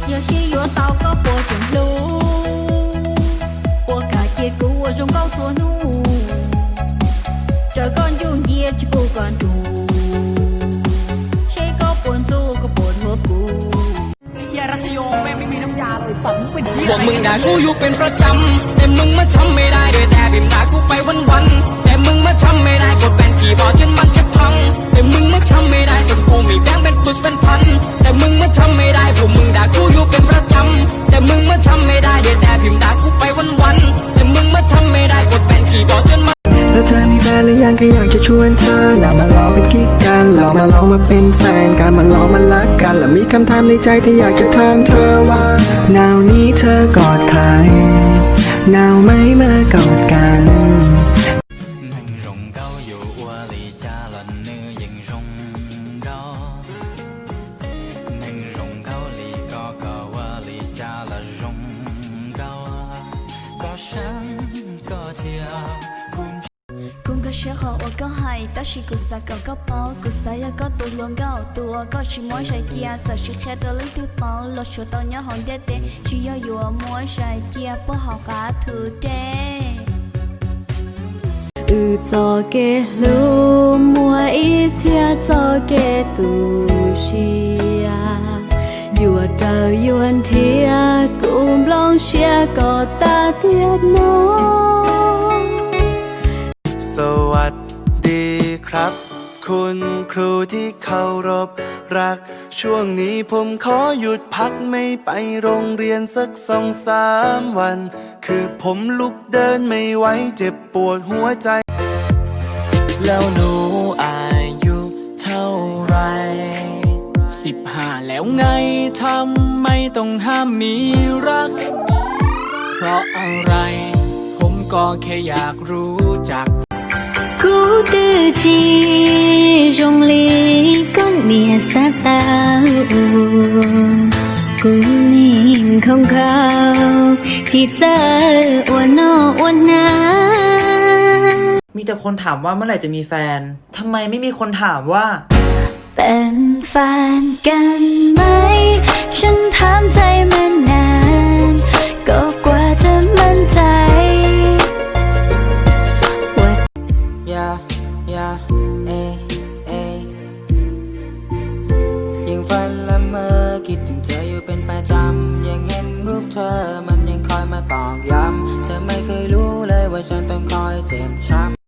有些药到个播种路，我感觉给我种高错路，这个用也只不管住，谁ก็ปวดตัวก็ปวดหัวกูเฮียรัชโยแม่งไม่มีน้ำยาเลยฝันเป็นเฮียพวกมึงด่ากูอยู่เป็นประจำแต่มึงมาทำไม่ได้เด้อแต่พิมพ์ด่ากูไปวันๆแต่มึงมาทำไม่ได้กดเป็นขี่บอร์ดจนมันจะพังแต่มึงมาทำไม่ได้ส่วนกูมีแบงค์เป็นปึกเป็นพันแต่มึงมาทำไม่ได้พวกมึงด่ากูอยู่เป็นประจำแต่มึงมาทำไม่ได้เด้อแต่พิมพ์ด่ากูไปวันๆแต่มึงมาทำไม่ได้กดเป็นขี่บอร์ดจนมันถ้าเธอมีแฟนหรือยังก็อยากจะชวนเธอเรามาลองเป็นกิ๊กกันเรามาลองมาเป็นแฟนกันมาลองมารักกันและมีคำถามในใจที่อยากจะถามเธอว่าหนาวนี้เธอกอดใครหนาวไหมเมื่อกอดกันคุณก็เชื่อเขาว่าก็ให้แต่ชีกุศลก็เป่ากุศลก็ตัวลวงก็ตัวก็ชิมวยใส่เกียร์สักชิแค่ตัวเล็กที่เป่าหลดชัวตอนนี้ห้องเด็ดเด็ดชีย่ออยู่มวยใส่เกียร์พวกเขาขาถือเด้จอเกลูมัวอีเชียจอเกตูชียอยู่เจออยู่อันเทียกุมลองเชียก็ตาเตียนน้องสวัสดีครับคุณครูที่เคารพรักช่วงนี้ผมขอหยุดพักไม่ไปโรงเรียนสัก2-3 วันคือผมลุกเดินไม่ไหวเจ็บปวดหัวใจแล้วหนูอายุเท่าไร15แล้วไงทำไมต้องห้ามมีรักเพราะอะไรผมก็แค่อยากรู้จัก孤独记用力跟你撒到孤零空空记着我那我那มีแต่คนถามว่าเมื่อไหร่จะมีแฟน ทำไมไม่มีคนถามว่าเป็นแฟนกันไหมฉันถามใจมานานก็กว่าจะมั่นใจยังฝันละเมอคิดถึงเธออยู่เป็นประจำยังเห็นรูปเธอมันยังคอยมาตอกย้ำเธอไม่เคยรู้เลยว่าฉันต้องคอยเจ็บช้ำ